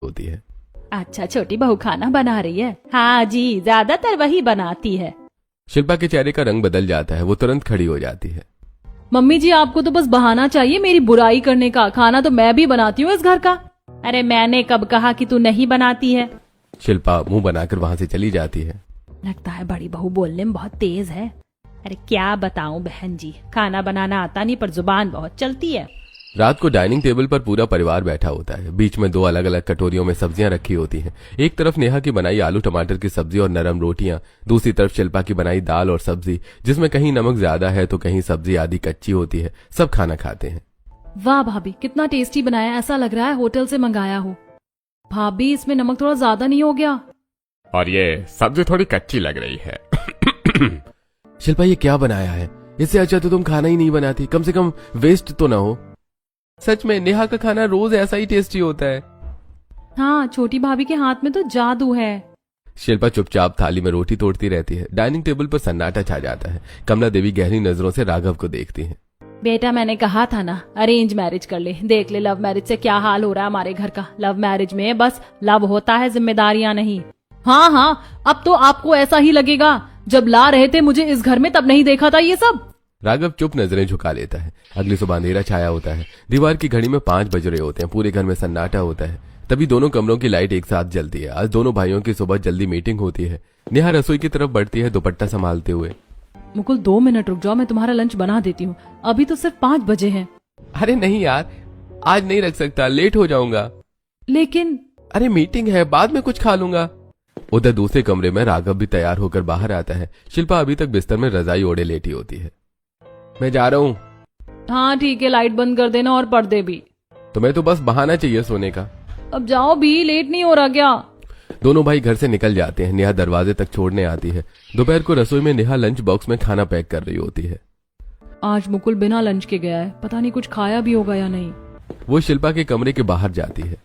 होती है। अच्छा, छोटी बहू खाना बना रही है? हाँ जी, ज्यादातर वही बनाती है। शिल्पा के चेहरे का रंग बदल जाता है, वो तुरंत खड़ी हो जाती है। मम्मी जी, आपको तो बस बहाना चाहिए मेरी बुराई करने का। खाना तो मैं भी बनाती हूँ इस घर का। अरे मैंने कब कहा कि तू नहीं बनाती है? शिल्पा मुंह बनाकर वहां से चली जाती है। लगता है बड़ी बहू बोलने में बहुत तेज है। अरे क्या बताऊं बहन जी, खाना बनाना आता नहीं पर जुबान बहुत चलती है। रात को डाइनिंग टेबल पर पूरा परिवार बैठा होता है। बीच में 2 अलग अलग कटोरियों में सब्जियां रखी होती हैं। एक तरफ नेहा की बनाई आलू टमाटर की सब्जी और नरम रोटियां, दूसरी तरफ शिल्पा की बनाई दाल और सब्जी, जिसमें कहीं नमक ज्यादा है तो कहीं सब्जी आधी कच्ची होती है। सब खाना खाते हैं। वाह भाभी, कितना टेस्टी बनाया, ऐसा लग रहा है होटल से मंगाया हो। भाभी, इसमें नमक थोड़ा ज्यादा नहीं हो गया? और ये सब्जी थोड़ी कच्ची लग रही है। शिल्पा ये क्या बनाया है? इससे अच्छा तो तुम खाना ही नहीं बनाती, कम से कम वेस्ट तो ना हो। सच में नेहा का खाना रोज ऐसा ही टेस्टी होता है। हाँ, छोटी भाभी के हाथ में तो जादू है। शिल्पा चुपचाप थाली में रोटी तोड़ती रहती है। डाइनिंग टेबल पर सन्नाटा छा जाता है। कमला देवी गहरी नजरों से राघव को देखती हैं। बेटा, मैंने कहा था ना, अरेंज मैरिज कर ले। देख ले लव मैरिज से क्या हाल हो रहा है हमारे घर का। लव मैरिज में बस लव होता है, जिम्मेदारियां नहीं। हाँ हाँ, अब तो आपको ऐसा ही लगेगा। जब ला रहे थे मुझे इस घर में तब नहीं देखा था ये सब। राघव चुप नजरें झुका लेता है। अगली सुबह अंधेरा छाया होता है। दीवार की घड़ी में 5 बज रहे होते हैं। पूरे घर में सन्नाटा होता है। तभी दोनों कमरों की लाइट एक साथ जलती है। आज दोनों भाइयों की सुबह जल्दी मीटिंग होती है। नेहा रसोई की तरफ बढ़ती है, दुपट्टा संभालते हुए। मुकुल, 2 मिनट रुक जाओ, मैं तुम्हारा लंच बना देती हूँ। अभी तो सिर्फ 5 बजे हैं। अरे नहीं यार, आज नहीं रख सकता, लेट हो जाऊंगा। लेकिन अरे मीटिंग है, बाद में कुछ खा लूंगा। उधर दूसरे कमरे में राघव भी तैयार होकर बाहर आता है। शिल्पा अभी तक बिस्तर में रजाई ओढ़े लेटी होती है। मैं जा रहा हूँ। हाँ ठीक है, लाइट बंद कर देना और पर्दे भी। तुम्हें तो बस बहाना चाहिए सोने का। अब जाओ भी, लेट नहीं हो रहा क्या? दोनों भाई घर से निकल जाते हैं। नेहा दरवाजे तक छोड़ने आती है। दोपहर को रसोई में नेहा लंच बॉक्स में खाना पैक कर रही होती है। आज मुकुल बिना लंच के गया है, पता नहीं कुछ खाया भी होगा या नहीं। वो शिल्पा के कमरे के बाहर जाती है।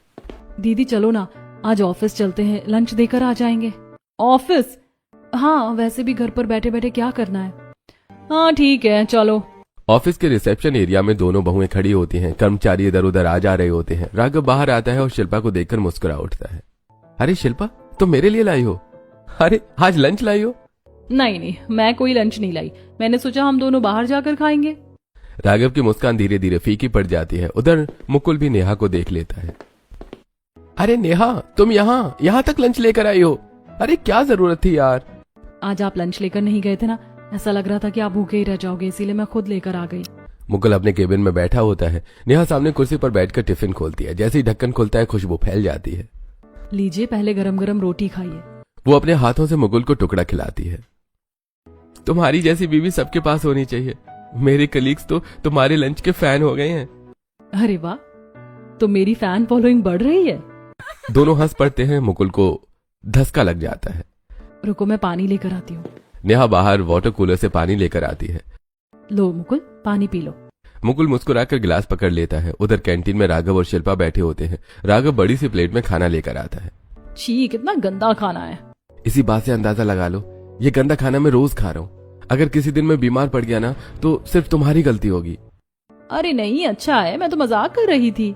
दीदी चलो ना, आज ऑफिस चलते हैं, लंच देकर आ जाएंगे। ऑफिस? हाँ, वैसे भी घर पर बैठे बैठे क्या करना है। हाँ ठीक है, चलो। ऑफिस के रिसेप्शन एरिया में दोनों बहुएं खड़ी होती हैं। कर्मचारी इधर उधर आ जा रहे होते हैं। राघव बाहर आता है और शिल्पा को देखकर मुस्कुरा उठता है। अरे शिल्पा, तुम मेरे लिए लाई हो? अरे आज लंच लाई हो? नहीं नहीं, मैं कोई लंच नहीं लाई। मैंने सोचा हम दोनों बाहर जाकर खाएंगे। राघव की मुस्कान धीरे धीरे फीकी पड़ जाती है। उधर मुकुल भी नेहा को देख लेता है। अरे नेहा, तुम यहाँ तक लंच लेकर आई हो? अरे क्या जरूरत थी यार। आज आप लंच लेकर नहीं गए थे ना, ऐसा लग रहा था कि आप भूखे ही रह जाओगे, इसीलिए मैं खुद लेकर आ गई। मुकुल अपने केबिन में बैठा होता है। नेहा सामने कुर्सी पर बैठकर टिफिन खोलती है। जैसे ही ढक्कन खुलता है खुशबू फैल जाती है। लीजिए, पहले गरम गरम रोटी खाइए। वो अपने हाथों से मुकुल को टुकड़ा खिलाती है। तुम्हारी जैसी बीवी सबके पास होनी चाहिए। मेरे कलीग्स तो तुम्हारे लंच के फैन हो गए हैं। अरे वाह, तो मेरी फैन फॉलोइंग बढ़ रही है। दोनों हंस पड़ते हैं। मुकुल को धक्का लग जाता है। रुको, मैं पानी लेकर आती हूँ। नेहा बाहर वाटर कूलर से पानी लेकर आती है। लो मुकुल, पानी पी लो। मुकुल मुस्कुराकर गिलास पकड़ लेता है। उधर कैंटीन में राघव और शिल्पा बैठे होते हैं। राघव बड़ी सी प्लेट में खाना लेकर आता है। छी, कितना गंदा खाना है। इसी बात से अंदाजा लगा लो, ये गंदा खाना मैं रोज खा रहा हूँ। अगर किसी दिन मैं बीमार पड़ गया ना तो सिर्फ तुम्हारी गलती होगी। अरे नहीं, अच्छा है, मैं तो मजाक कर रही थी।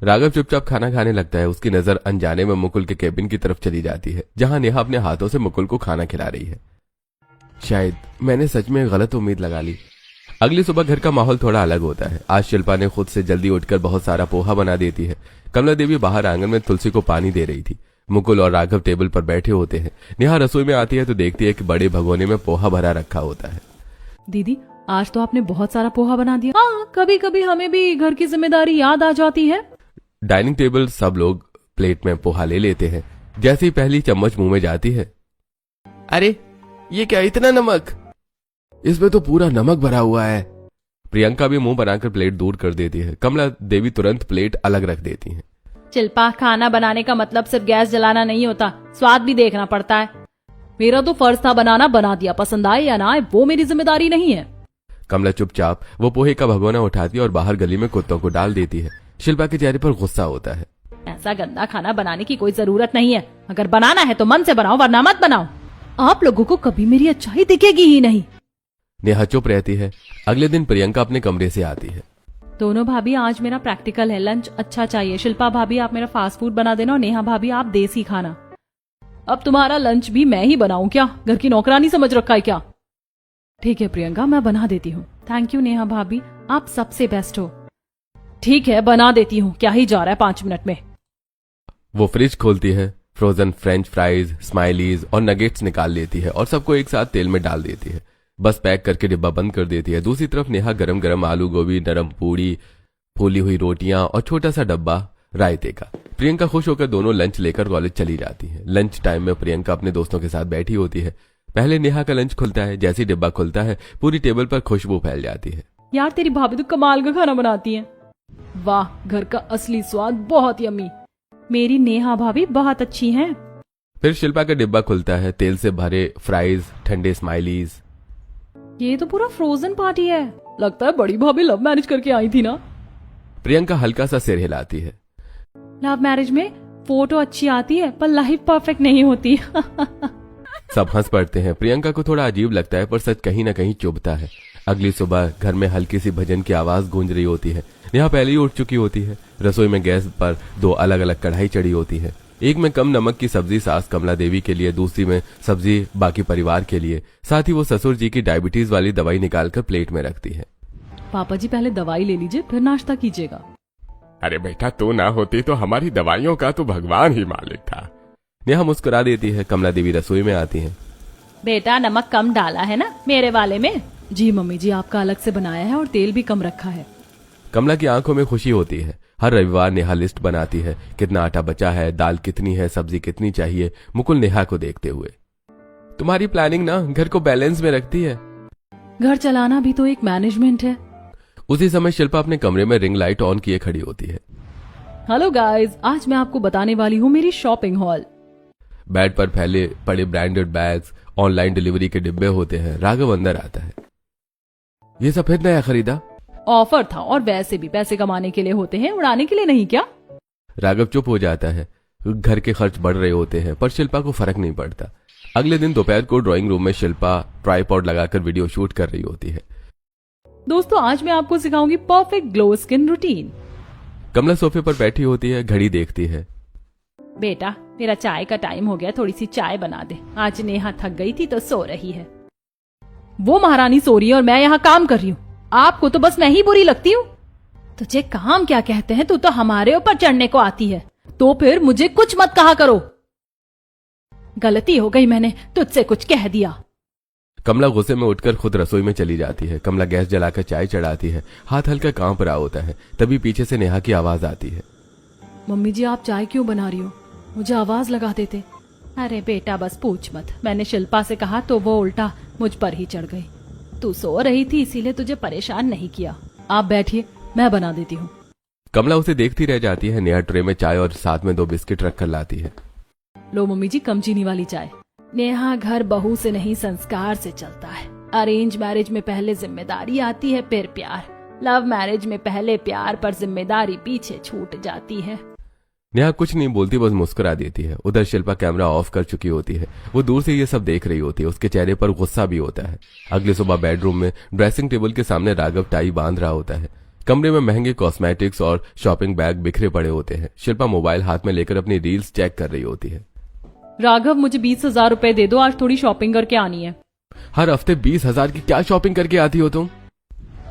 राघव चुपचाप खाना खाने लगता है। उसकी नजर अनजाने में मुकुल के केबिन की तरफ चली जाती है, जहां नेहा अपने हाथों से मुकुल को खाना खिला रही है। शायद मैंने सच में गलत उम्मीद लगा ली। अगली सुबह घर का माहौल थोड़ा अलग होता है। आज शिल्पा ने खुद से जल्दी उठकर बहुत सारा पोहा बना देती है। कमला देवी बाहर आंगन में तुलसी को पानी दे रही थी। मुकुल और राघव टेबल पर बैठे होते हैं। नेहा रसोई में आती है तो देखती है कि बड़े भगोने में पोहा भरा रखा होता है। दीदी, आज तो आपने बहुत सारा पोहा बना दिया। हाँ, कभी कभी हमें भी घर की जिम्मेदारी याद आ जाती है। डाइनिंग टेबल सब लोग प्लेट में पोहा ले लेते हैं। जैसे ही पहली चम्मच मुंह में जाती है, अरे ये क्या, इतना नमक? इसमें तो पूरा नमक भरा हुआ है। प्रियंका भी मुंह बनाकर प्लेट दूर कर देती है। कमला देवी तुरंत प्लेट अलग रख देती हैं। शिल्पा, खाना बनाने का मतलब सिर्फ गैस जलाना नहीं होता, स्वाद भी देखना पड़ता है। मेरा तो फर्ज था बनाना, बना दिया, पसंद आए या ना आए वो मेरी जिम्मेदारी नहीं है। कमला चुपचाप वो पोहे का भगोना उठाती है और बाहर गली में कुत्तों को डाल देती है। शिल्पा के चेहरे पर गुस्सा होता है। ऐसा गंदा खाना बनाने की कोई जरूरत नहीं है। अगर बनाना है तो मन से बनाओ, वरना मत बनाओ। आप लोगों को कभी मेरी अच्छाई दिखेगी ही नहीं। नेहा चुप रहती है। अगले दिन प्रियंका अपने कमरे से आती है। दोनों भाभी आज मेरा प्रैक्टिकल है, लंच अच्छा चाहिए। शिल्पा भाभी आप मेरा फास्ट फूड बना देना और नेहा भाभी आप देसी खाना। अब तुम्हारा लंच भी मैं ही बनाऊं क्या? घर की नौकरानी समझ रखा है क्या? ठीक है प्रियंका, मैं बना देती हूँ। थैंक यू नेहा भाभी, आप सबसे बेस्ट हो। ठीक है बना देती हूँ, क्या ही जा रहा है 5 मिनट में। वो फ्रिज खोलती है, फ्रोजन फ्रेंच फ्राइज, स्माइलीज और नगेट्स निकाल लेती है और सबको एक साथ तेल में डाल देती है। बस पैक करके डिब्बा बंद कर देती है। दूसरी तरफ नेहा गरम गरम आलू गोभी, नरम पूड़ी, फूली हुई रोटियां और छोटा सा डब्बा रायते का। प्रियंका खुश होकर दोनों लंच लेकर कॉलेज चली जाती है। लंच टाइम में प्रियंका अपने दोस्तों के साथ बैठी होती है। पहले नेहा का लंच खुलता है। जैसे ही डिब्बा खुलता है पूरी टेबल पर खुशबू फैल जाती है। यार तेरी भाभी तो कमाल का खाना बनाती है। वाह, घर का असली स्वाद, बहुत यम्मी। मेरी नेहा भाभी बहुत अच्छी हैं। फिर शिल्पा का डिब्बा खुलता है। तेल से भरे फ्राइज, ठंडे स्माइलीज। ये तो पूरा फ्रोजन पार्टी है। लगता है बड़ी भाभी लव मैरिज करके आई थी ना। प्रियंका हल्का सा सिर हिलाती है। लव मैरिज में फोटो अच्छी आती है पर लाइफ परफेक्ट नहीं होती। सब हंस पड़ते हैं। प्रियंका को थोड़ा अजीब लगता है पर सच कहीं ना कहीं चुभता है। अगली सुबह घर में हल्की सी भजन की आवाज गूंज रही होती है। नेहा पहले ही उठ चुकी होती है। रसोई में गैस पर 2 अलग अलग कढ़ाई चढ़ी होती है। एक में कम नमक की सब्जी सास कमला देवी के लिए, दूसरी में सब्जी बाकी परिवार के लिए। साथ ही वो ससुर जी की डायबिटीज वाली दवाई निकालकर प्लेट में रखती है। पापा जी पहले दवाई ले लीजिए फिर नाश्ता कीजिएगा। अरे बेटा, तू ना होती तो हमारी दवाइयों का तो भगवान ही मालिक था। नेहा मुस्कुरा देती है। कमला देवी रसोई में आती है। बेटा नमक कम डाला है ना मेरे वाले में? जी मम्मी जी, आपका अलग से बनाया है और तेल भी कम रखा है। कमला की आंखों में खुशी होती है। हर रविवार नेहा लिस्ट बनाती है, कितना आटा बचा है, दाल कितनी है, सब्जी कितनी चाहिए। मुकुल नेहा को देखते हुए, तुम्हारी प्लानिंग ना घर को बैलेंस में रखती है। घर चलाना भी तो एक मैनेजमेंट है। उसी समय शिल्पा अपने कमरे में रिंग लाइट ऑन किए खड़ी होती है। हेलो गाइस, आज मैं आपको बताने वाली हूँ मेरी शॉपिंग हॉल। बेड पर फैले पड़े ब्रांडेड बैग्स, ऑनलाइन डिलीवरी के डिब्बे होते हैं। राघव अंदर आता है। ये सब फिर नया खरीदा? ऑफर था और वैसे भी पैसे कमाने के लिए होते हैं, उड़ाने के लिए नहीं क्या? राघव चुप हो जाता है। घर के खर्च बढ़ रहे होते हैं पर शिल्पा को फर्क नहीं पड़ता। अगले दिन दोपहर को ड्राइंग रूम में शिल्पा ट्राइपॉड लगाकर वीडियो शूट कर रही होती है। दोस्तों आज मैं आपको सिखाऊंगी परफेक्ट ग्लो स्किन रूटीन। कमला सोफे पर बैठी होती है, घड़ी देखती है। बेटा मेरा चाय का टाइम हो गया, थोड़ी सी चाय बना दे। आज नेहा थक गई थी तो सो रही है। वो महारानी सो रही है और मैं यहाँ काम कर रही हूँ। आपको तो बस मैं ही बुरी लगती हूँ। तुझे काम क्या कहते हैं? तू तो हमारे ऊपर चढ़ने को आती है, तो फिर मुझे कुछ मत कहा करो। गलती हो गई, मैंने तुझसे कुछ कह दिया। कमला गुस्से में उठकर खुद रसोई में चली जाती है। कमला गैस जलाकर चाय चढ़ाती है। हाथ हल्का कांप रहा होता है। तभी पीछे से नेहा की आवाज आती है। मम्मी जी आप चाय क्यों बना रही हो? मुझे आवाज लगा देते। अरे बेटा बस पूछ मत, मैंने शिल्पा से कहा तो वो उल्टा मुझ पर ही चढ़ गई। तू सो रही थी इसीलिए तुझे परेशान नहीं किया। आप बैठिए, मैं बना देती हूँ। कमला उसे देखती रह जाती है। नेहा ट्रे में चाय और साथ में 2 बिस्किट रखकर लाती है। लो मम्मी जी कम चीनी वाली चाय। नेहा घर बहू से नहीं संस्कार से चलता है। अरेंज मैरिज में पहले जिम्मेदारी आती है फिर प्यार। लव मैरिज में पहले प्यार पर जिम्मेदारी पीछे छूट जाती है। नेहा कुछ नहीं बोलती, बस मुस्कुरा देती है। उधर शिल्पा कैमरा ऑफ कर चुकी होती है। वो दूर से ये सब देख रही होती है। उसके चेहरे पर गुस्सा भी होता है। अगली सुबह बेडरूम में ड्रेसिंग टेबल के सामने राघव टाई बांध रहा होता है। कमरे में महंगे कॉस्मेटिक्स और शॉपिंग बैग बिखरे पड़े होते हैं। शिल्पा मोबाइल हाथ में लेकर अपनी रील्स चेक कर रही होती है। राघव मुझे 20,000 रुपए दे दो, आज थोड़ी शॉपिंग करके आनी है। हर हफ्ते 20,000 की क्या शॉपिंग करके आती हो तुम?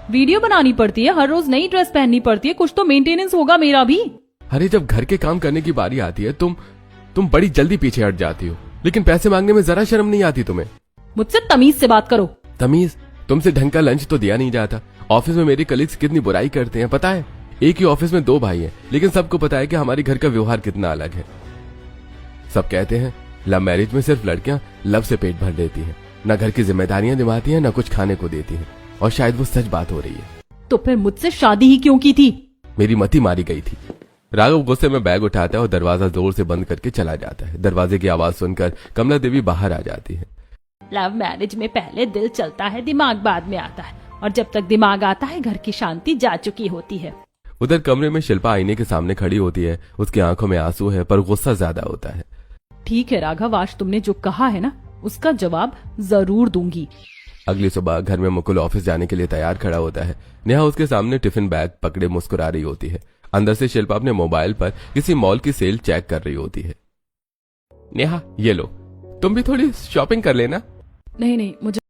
वीडियो बनानी पड़ती है, हर रोज नई ड्रेस पहननी पड़ती है, कुछ तो मेंटेनेंस होगा मेरा भी। अरे जब घर के काम करने की बारी आती है तुम बड़ी जल्दी पीछे हट जाती हो, लेकिन पैसे मांगने में जरा शर्म नहीं आती तुम्हें? मुझसे तमीज से बात करो। तमीज? तुमसे ढंग का लंच तो दिया नहीं जाता। ऑफिस में मेरे कलीग्स कितनी बुराई करते हैं पता है? एक ही ऑफिस में 2 भाई हैं, लेकिन सबको पता है कि हमारे घर का व्यवहार कितना अलग है। सब कहते हैं लव मैरिज में सिर्फ लड़कियां लव से पेट भर देती हैं, न घर की जिम्मेदारियां निभाती हैं, न कुछ खाने को देती हैं। और शायद वो सच बात हो रही है। तो फिर मुझसे शादी ही क्यों की थी? मेरी मती मारी गई थी। राघव गुस्से में बैग उठाता है और दरवाजा जोर से बंद करके चला जाता है। दरवाजे की आवाज सुनकर कमला देवी बाहर आ जाती है। लव मैरिज में पहले दिल चलता है, दिमाग बाद में आता है, और जब तक दिमाग आता है घर की शांति जा चुकी होती है। उधर कमरे में शिल्पा आईने के सामने खड़ी होती है। उसकी आंखों में आंसू है पर गुस्सा ज्यादा होता है। ठीक है राघव, आज तुमने जो कहा है ना उसका जवाब जरूर दूंगी। अगली सुबह घर में मुकुल ऑफिस जाने के लिए तैयार खड़ा होता है। नेहा उसके सामने टिफिन बैग पकड़े मुस्कुरा रही होती है। अंदर से शिल्पा अपने मोबाइल पर किसी मॉल की सेल चेक कर रही होती है। नेहा, ये लो, तुम भी थोड़ी शॉपिंग कर लेना। नहीं नहीं, मुझे